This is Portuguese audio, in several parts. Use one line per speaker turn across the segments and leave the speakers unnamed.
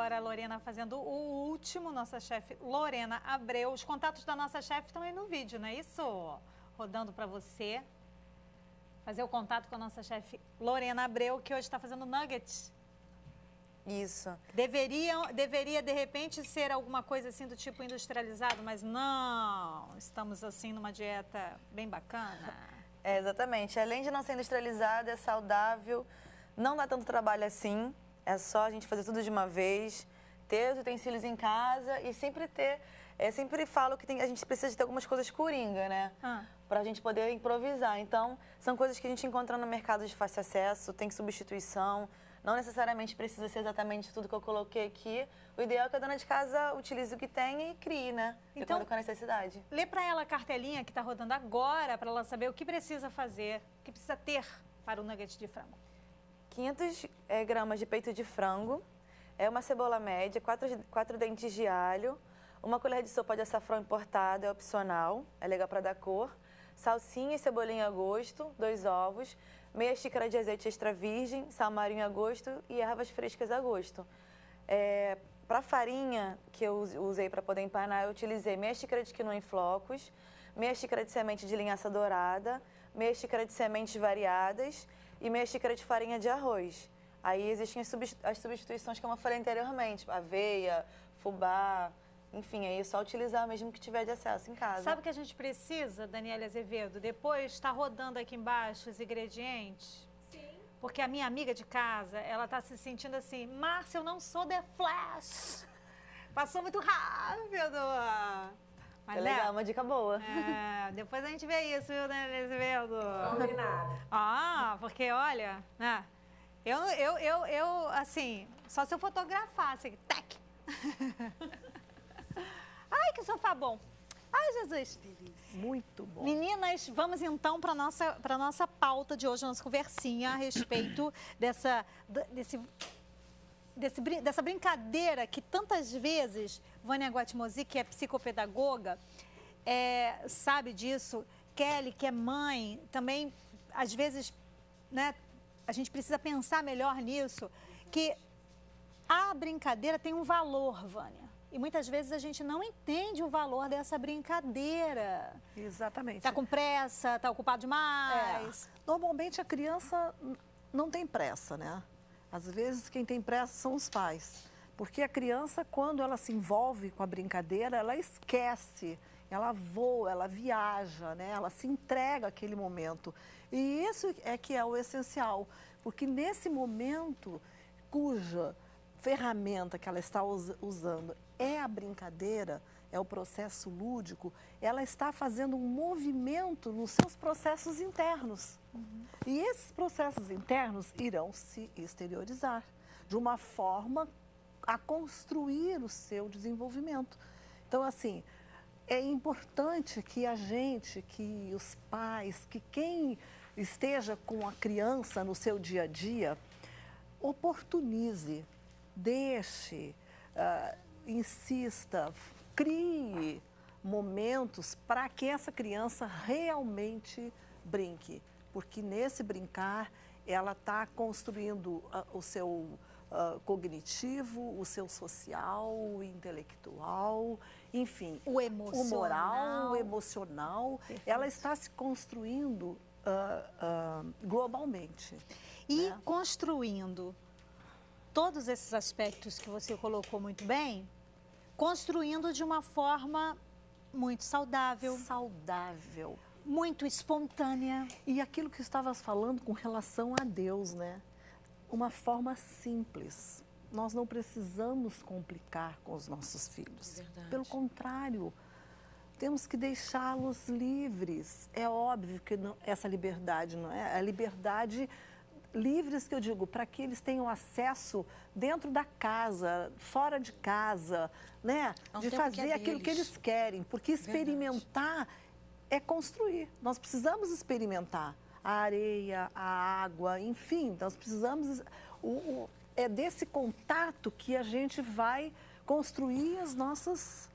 agora a Lorena fazendo o último, nossa chefe Lorena Abreu. Os contatos da nossa chefe estão aí no vídeo, não é isso? Rodando para você. Fazer o contato com a nossa chefe Lorena Abreu, que hoje está fazendo nuggets.
Isso.
Deveria, de repente, ser alguma coisa assim do tipo industrializado, mas não. Estamos, assim, numa dieta bem bacana.
É, exatamente. Além de não ser industrializado, é saudável, não dá tanto trabalho assim. É só a gente fazer tudo de uma vez, ter os utensílios em casa e sempre ter... Eu sempre falo que a gente precisa de ter algumas coisas coringa, né? Pra gente poder improvisar. Então, são coisas que a gente encontra no mercado de fácil acesso, tem substituição, não necessariamente precisa ser exatamente tudo que eu coloquei aqui. O ideal é que a dona de casa utilize o que tem e crie, né? De acordo com a necessidade.
Lê pra ela a cartelinha que tá rodando agora, para ela saber o que precisa fazer, o que precisa ter para o nugget de frango.
500 gramas de peito de frango, uma cebola média, 4 dentes de alho, uma colher de sopa de açafrão importado, é opcional, é legal para dar cor, salsinha e cebolinha a gosto, 2 ovos, meia xícara de azeite extra virgem, sal marinho a gosto e ervas frescas a gosto. Para farinha que eu usei para poder empanar, eu utilizei meia xícara de quinoa em flocos, meia xícara de semente de linhaça dourada, meia xícara de sementes variadas e meia xícara de farinha de arroz. Aí existem as substituições, como eu falei anteriormente, aveia, fubá, enfim, aí é só utilizar mesmo que tiver de acesso em casa.
Sabe o que a gente precisa, Daniela Azevedo? Depois está rodando aqui embaixo os ingredientes. Sim. Porque a minha amiga de casa, ela está se sentindo assim, Márcia, eu não sou The Flash. Passou muito rápido. Mas,
é legal, uma dica boa.
Depois a gente vê isso, viu, Daniela Azevedo?
Combinado.
Porque olha, né? Eu assim, só se eu fotografasse, tac. Ai, que sofá bom. Ai, Jesus.
Delícia. Muito bom.
Meninas, vamos então para a nossa pauta de hoje, nossa conversinha a respeito dessa brincadeira que tantas vezes Vânia Guatimosi, que é psicopedagoga, sabe disso. Kelly, que é mãe, também, às vezes, né, a gente precisa pensar melhor nisso, que a brincadeira tem um valor, Vânia. E muitas vezes a gente não entende o valor dessa brincadeira.
Exatamente.
Está com pressa, está ocupado demais.
Normalmente a criança não tem pressa, né? Às vezes quem tem pressa são os pais. Porque a criança, quando ela se envolve com a brincadeira, ela esquece, ela voa, ela viaja, né? Ela se entrega àquele momento. E isso é que é o essencial. Porque nesse momento, cuja ferramenta que ela está usando é a brincadeira, é o processo lúdico, ela está fazendo um movimento nos seus processos internos. E esses processos internos irão se exteriorizar de uma forma a construir o seu desenvolvimento. Então, assim, é importante que a gente, que os pais, que quem esteja com a criança no seu dia a dia, oportunize, deixe, insista, crie momentos para que essa criança realmente brinque. Porque nesse brincar, ela está construindo o seu cognitivo, o seu social, o intelectual, enfim.
O emocional.
O moral, o emocional. Perfeito. Ela está se construindo globalmente.
E né? Construindo todos esses aspectos que você colocou muito bem, construindo de uma forma muito saudável.
Saudável.
Muito espontânea.
E aquilo que estavas falando com relação a Deus, né? Uma forma simples. Nós não precisamos complicar com os nossos filhos.
Verdade.
Pelo contrário, temos que deixá-los livres. É óbvio que essa liberdade não é a liberdade livres, que eu digo, para que eles tenham acesso dentro da casa, fora de casa, né? De fazer aquilo que eles querem, porque experimentar é construir. Nós precisamos experimentar a areia, a água, enfim, nós precisamos... É desse contato que a gente vai construir as nossas...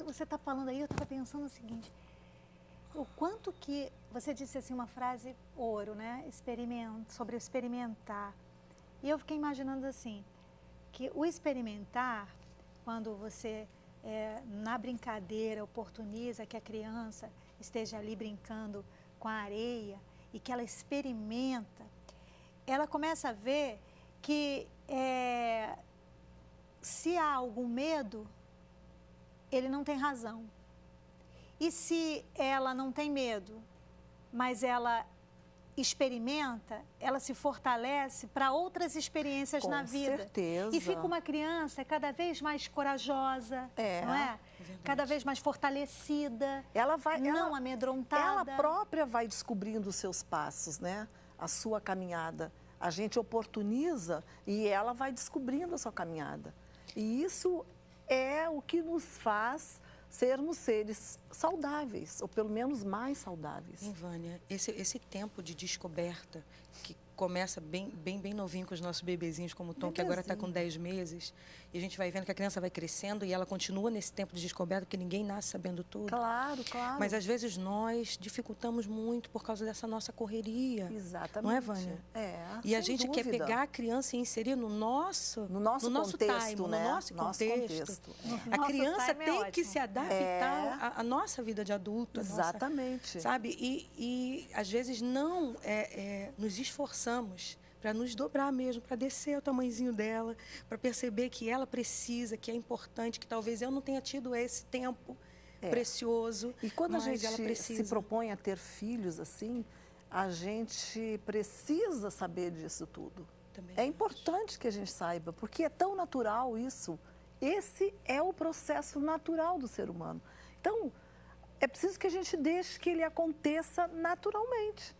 Você está falando aí, eu estava pensando o seguinte... O quanto que, você disse assim uma frase ouro, né? Sobre experimentar. E eu fiquei imaginando assim, que o experimentar, quando você, na brincadeira, oportuniza que a criança esteja ali brincando com a areia e que ela experimenta, ela começa a ver que se há algum medo, ele não tem razão. E se ela não tem medo, mas ela experimenta, ela se fortalece para outras experiências na vida.
Com certeza.
E fica uma criança cada vez mais corajosa, não é?
Verdade.
Cada vez mais fortalecida, não amedrontada.
Ela própria vai descobrindo os seus passos, né? A sua caminhada. A gente oportuniza e ela vai descobrindo a sua caminhada. E isso é o que nos faz sermos seres saudáveis, ou pelo menos mais saudáveis.
Vânia, esse tempo de descoberta, que começa bem novinho com os nossos bebezinhos, como o Tom, que agora está com 10 meses, e a gente vai vendo que a criança vai crescendo e ela continua nesse tempo de descoberta, porque ninguém nasce sabendo tudo.
Claro, claro.
Mas às vezes nós dificultamos muito por causa dessa nossa correria.
Exatamente.
Não é, Vânia? E a gente quer pegar a criança e inserir no nosso
contexto,
time,
né?
no nosso contexto. A
Nosso
criança
time é
tem que
ótimo.
se adaptar à nossa vida de adulto.
Exatamente.
Sabe? E às vezes não nos esforçamos para nos dobrar mesmo, para descer o tamanhozinho dela, para perceber que ela precisa, que é importante, que talvez eu não tenha tido esse tempo precioso.
E quando a
mas
gente
ela precisa.
se propõe a ter filhos assim, a gente precisa saber disso tudo.
Também
É importante que a gente saiba, porque é tão natural isso. Esse é o processo natural do ser humano. Então, é preciso que a gente deixe que ele aconteça naturalmente,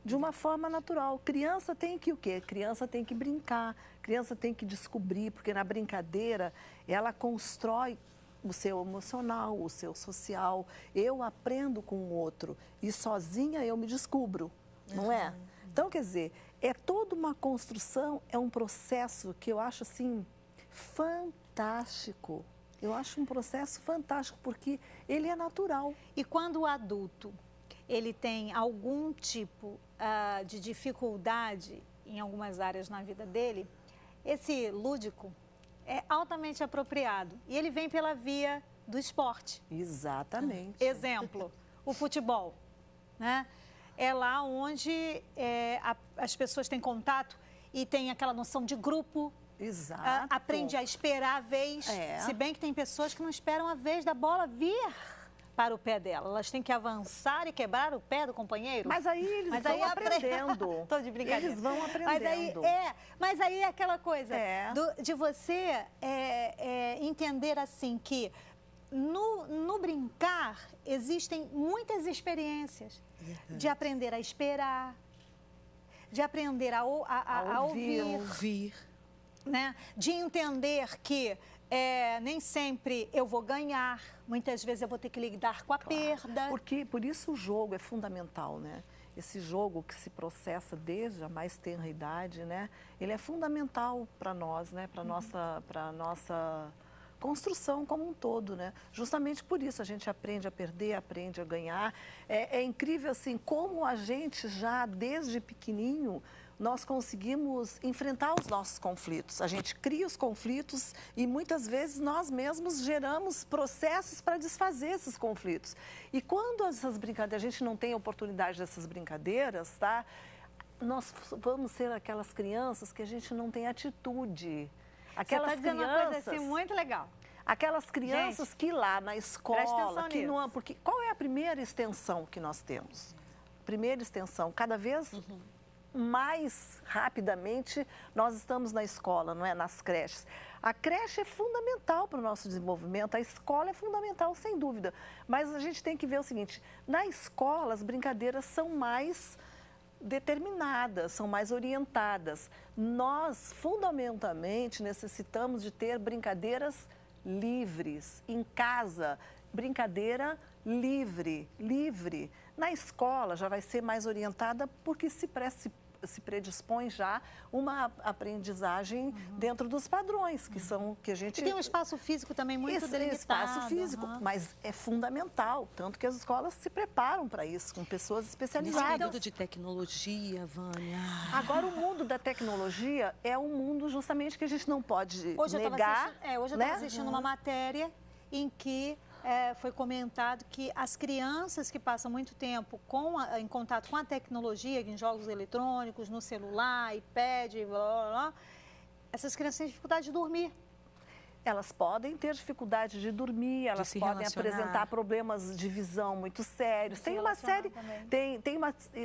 de uma forma natural. Criança tem que o quê? Criança tem que brincar, criança tem que descobrir, porque na brincadeira ela constrói o seu emocional, o seu social. Eu aprendo com o outro e sozinha eu me descubro, não é? Então, quer dizer, é toda uma construção, é um processo que eu acho assim fantástico. Eu acho um processo fantástico porque ele é natural.
E quando o adulto ele tem algum tipo de dificuldade em algumas áreas na vida dele, esse lúdico é altamente apropriado. E ele vem pela via do esporte.
Exatamente.
Exemplo, o futebol, né? É lá onde as pessoas têm contato e tem aquela noção de grupo.
Exato.
Aprende a esperar a vez. Se bem que tem pessoas que não esperam a vez da bola vir para o pé dela. Elas têm que avançar e quebrar o pé do companheiro.
Mas aí eles vão aprendendo.
Tô de brincadeira.
Eles vão aprendendo.
Mas aí é aquela coisa de você entender assim que no brincar existem muitas experiências. De aprender a esperar, de aprender a ouvir. Né? De entender que nem sempre eu vou ganhar, muitas vezes eu vou ter que lidar com a perda.
Porque, por isso o jogo é fundamental, né? Esse jogo que se processa desde a mais tenra idade, né? Ele é fundamental para nós, né? Para nossa construção como um todo, né? Justamente por isso a gente aprende a perder, aprende a ganhar. É incrível assim como a gente já desde pequenininho nós conseguimos enfrentar os nossos conflitos. A gente cria os conflitos e muitas vezes nós mesmos geramos processos para desfazer esses conflitos. E quando essas brincadeiras, a gente não tem oportunidade dessas brincadeiras, tá? Nós vamos ser aquelas crianças que a gente não tem atitude. Aquelas
Você está dizendo uma coisa assim muito legal.
Aquelas crianças que lá na escola,
que
não, porque qual é a primeira extensão que nós temos? Primeira extensão, cada vez mais rapidamente nós estamos na escola, não é? Nas creches. A creche é fundamental para o nosso desenvolvimento, a escola é fundamental, sem dúvida. Mas a gente tem que ver o seguinte, na escola as brincadeiras são mais determinadas, são mais orientadas. Nós, fundamentalmente, necessitamos de ter brincadeiras livres, em casa, brincadeira livre. Na escola já vai ser mais orientada porque se se predispõe já uma aprendizagem dentro dos padrões, que são que a gente...
E tem um espaço físico também muito
Esse
delimitado.
espaço físico, mas é fundamental, tanto que as escolas se preparam para isso, com pessoas
Nesse
especializadas.
período de tecnologia, Vânia.
Agora, o mundo da tecnologia é um mundo justamente que a gente não pode
Hoje eu
negar.
estava assistindo uma matéria em que foi comentado que as crianças que passam muito tempo em contato com a tecnologia, em jogos eletrônicos, no celular, iPad, blá, blá, blá, essas crianças têm dificuldade de dormir.
Elas podem ter dificuldade de dormir, elas
se
podem
relacionar.
apresentar problemas de visão muito sérios.
Se
Tem uma
relacionar
série,
também.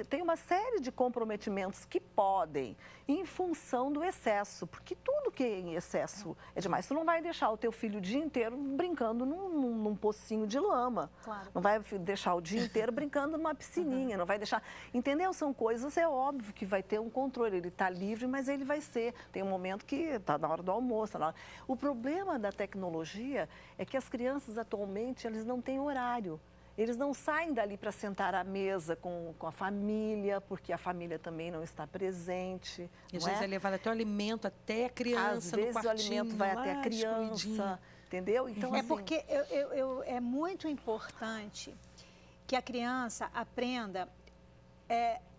tem uma série de comprometimentos que podem, em função do excesso, porque tudo que é em excesso é demais. Tu não vai deixar o teu filho o dia inteiro brincando num pocinho de lama.
Claro.
Não vai deixar o dia inteiro brincando numa piscininha, não vai deixar... Entendeu? São coisas, é óbvio que vai ter um controle. Ele está livre, mas ele vai ser. Tem um momento que está na hora do almoço. O problema da tecnologia é que as crianças atualmente eles não têm horário. Eles não saem dali para sentar à mesa com a família, porque a família também não está presente.
E às
não
vezes
é?
é levado até o alimento até a criança
Às
no
vezes o
quartinho,
alimento vai
lá,
até a criança,
escondidinho.
entendeu? Então,
É
assim,
porque é muito importante que a criança aprenda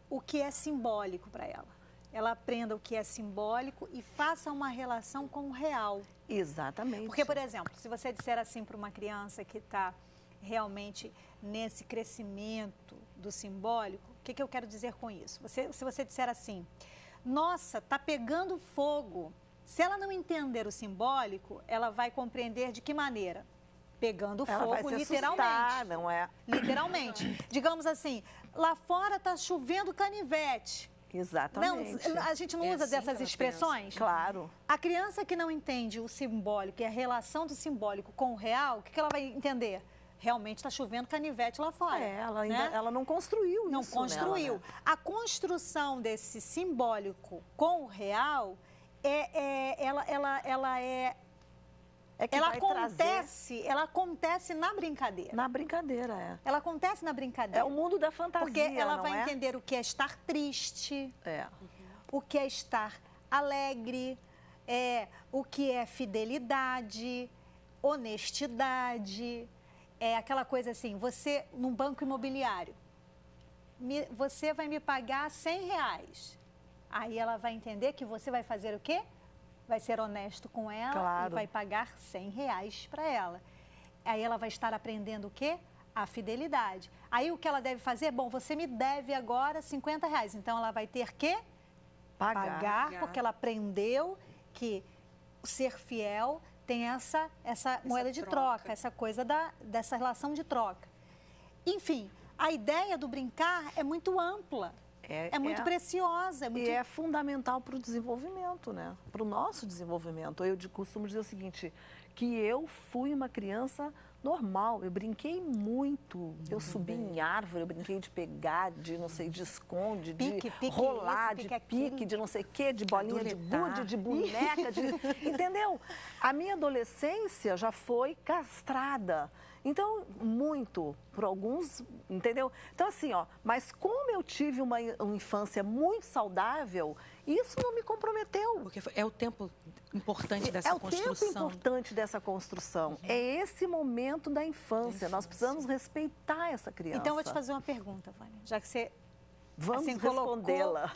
o que é simbólico para ela. Ela aprenda o que é simbólico e faça uma relação com o real.
exatamente.
Porque, por exemplo, se você disser assim para uma criança que está realmente nesse crescimento do simbólico, o que eu quero dizer com isso? Se você disser assim, nossa, está pegando fogo. Se ela não entender o simbólico, ela vai compreender de que maneira? Pegando
Ela vai
fogo,
se
literalmente.
assustar, não é?
Literalmente. Digamos assim, lá fora está chovendo canivete.
Exatamente.
Não, a gente não
É
usa
assim
dessas
que ela
expressões?
Claro.
A criança que não entende o simbólico e a relação do simbólico com o real, o que ela vai entender? Realmente está chovendo canivete lá fora.
Ela não construiu
Não
isso
construiu.
nela, né?
A construção desse simbólico com o real, ela
que vai trazer
ela acontece na brincadeira.
na brincadeira,
Ela acontece na brincadeira.
É o mundo da fantasia,
Porque ela
não
vai
é?
entender o que é estar triste,
É.
o que é estar alegre, o que é fidelidade, honestidade, aquela coisa assim, você, num banco imobiliário, você vai me pagar R$100. Aí ela vai entender que você vai fazer o quê? Vai ser honesto com ela
Claro.
e vai pagar R$100 para ela. Aí ela vai estar aprendendo o quê? A fidelidade. Aí o que ela deve fazer? Bom, você me deve agora R$50. Então ela vai ter que pagar, porque ela aprendeu que ser fiel tem essa moeda de troca, essa coisa dessa relação de troca. Enfim, a ideia do brincar é muito ampla, é muito preciosa.
E é fundamental para o desenvolvimento, né? Para o nosso desenvolvimento. Eu costumo dizer o seguinte, que eu fui uma criança normal, eu brinquei muito, eu subi em árvore, eu brinquei de pegar, de não sei, de esconde,
Pique,
de rolar, de pique, de não sei o quê, de bolinha de gude, de boneca, entendeu? A minha adolescência já foi castrada. Então, muito, por alguns, entendeu? Então, assim, mas como eu tive uma infância muito saudável, isso não me comprometeu.
Porque é o tempo importante dessa construção.
É o tempo importante dessa construção. É esse momento da infância. Nós precisamos respeitar essa criança.
Então, eu vou te fazer uma pergunta, Vânia, já que você...
Vamos
assim,
respondê-la.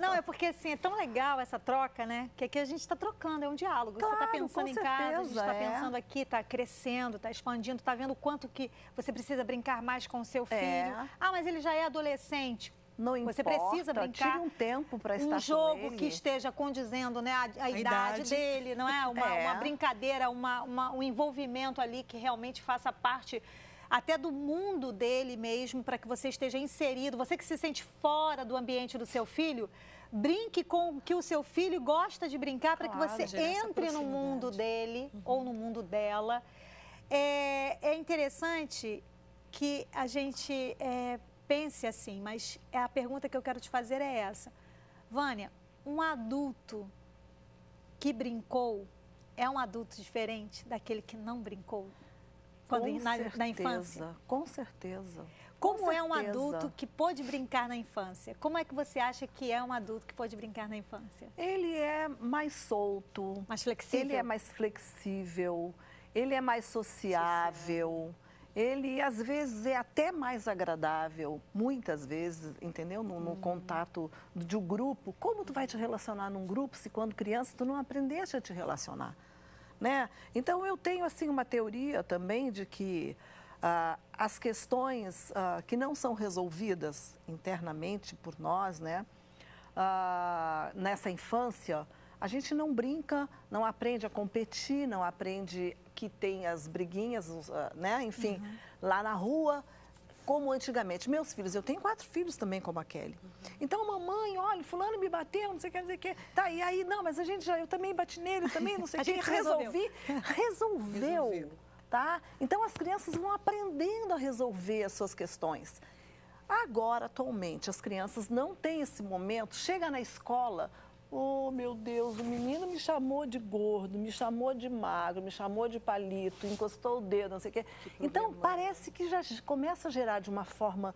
Não, é porque assim, é tão legal essa troca, né? Que aqui a gente está trocando, é um diálogo.
Claro,
você está pensando em casa, a gente está
certeza,
pensando aqui, está crescendo, está expandindo, está vendo o quanto que você precisa brincar mais com o seu filho. Ah, mas ele já é adolescente.
Não
Você
importa,
precisa brincar.
tire um tempo para estar
um jogo
com ele.
que esteja condizendo, né, a idade dele, não é? Uma brincadeira, um envolvimento ali que realmente faça parte até do mundo dele mesmo, para que você esteja inserido. Você que se sente fora do ambiente do seu filho, brinque com o que o seu filho gosta de brincar, para que você entre no mundo dele ou no mundo dela. É interessante que a gente pense assim, mas a pergunta que eu quero te fazer é essa. Vânia, um adulto que brincou é um adulto diferente daquele que não brincou? Na infância?
Com certeza.
Como é um
certeza.
adulto que pôde brincar na infância? Como é que você acha que é um adulto que pôde brincar na infância?
Ele é mais solto.
Mais flexível?
Ele é mais flexível, ele é mais sociável, ele às vezes é até mais agradável, muitas vezes, entendeu? No contato de um grupo. Como tu vai te relacionar num grupo se quando criança tu não aprendeste a te relacionar, né? Então eu tenho assim uma teoria também de que as questões que não são resolvidas internamente por nós, né? Nessa infância, a gente não brinca, não aprende a competir, não aprende que tem as briguinhas, né? Enfim, lá na rua, como antigamente. Meus filhos, eu tenho 4 filhos também como a Kelly. Então, mamãe, olha, fulano me bateu, não sei o que, não sei o que. Tá, e aí, não, mas eu também bati nele, também, não sei o que. Resolveu. Tá? Então, as crianças vão aprendendo a resolver as suas questões. Agora, atualmente, as crianças não têm esse momento. Chega na escola, oh, meu Deus, o menino me chamou de gordo, me chamou de magro, me chamou de palito, encostou o dedo, não sei o quê. Então, parece que já começa a gerar de uma forma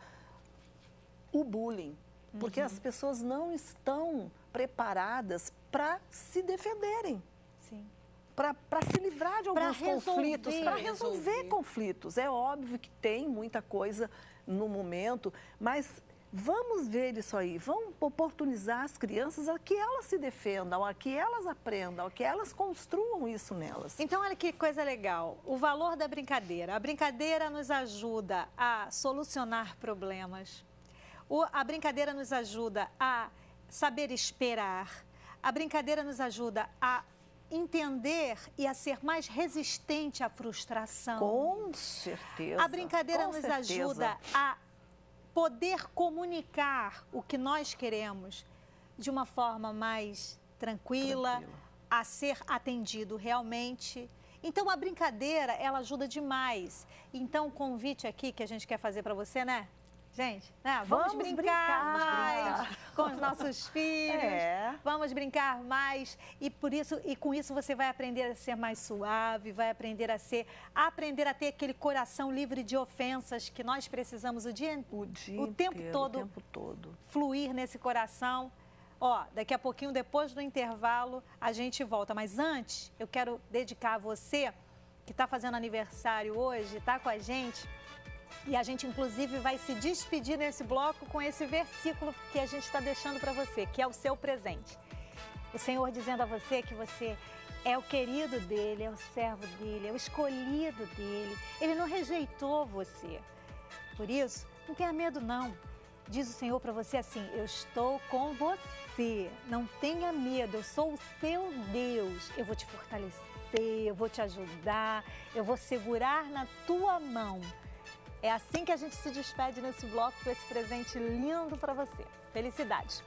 o bullying. Porque as pessoas não estão preparadas para se defenderem.
Sim.
Para se livrar de alguns conflitos, para resolver conflitos. É óbvio que tem muita coisa no momento, mas vamos ver isso aí, vamos oportunizar as crianças a que elas se defendam, a que elas aprendam, a que elas construam isso nelas.
Então, olha que coisa legal, o valor da brincadeira. A brincadeira nos ajuda a solucionar problemas, a brincadeira nos ajuda a saber esperar, a brincadeira nos ajuda a entender e a ser mais resistente à frustração.
Com certeza.
A brincadeira nos ajuda a poder comunicar o que nós queremos de uma forma mais tranquila, a ser atendido realmente. Então, a brincadeira, ela ajuda demais. Então, o convite aqui que a gente quer fazer para você, né? Gente, né? Vamos brincar mais com os nossos filhos. Vamos brincar mais e com isso você vai aprender a ser mais suave, vai aprender a ter aquele coração livre de ofensas que nós precisamos o tempo todo fluir nesse coração. Ó, daqui a pouquinho, depois do intervalo, a gente volta. Mas antes, eu quero dedicar a você que está fazendo aniversário hoje, está com a gente. E a gente, inclusive, vai se despedir nesse bloco com esse versículo que a gente está deixando para você, que é o seu presente. O Senhor dizendo a você que você é o querido dele, é o servo dele, é o escolhido dele. Ele não rejeitou você. Por isso, não tenha medo, não. Diz o Senhor para você assim, eu estou com você, não tenha medo, eu sou o seu Deus. Eu vou te fortalecer, eu vou te ajudar, eu vou segurar na tua mão. É assim que a gente se despede nesse bloco com esse presente lindo para você. Felicidade!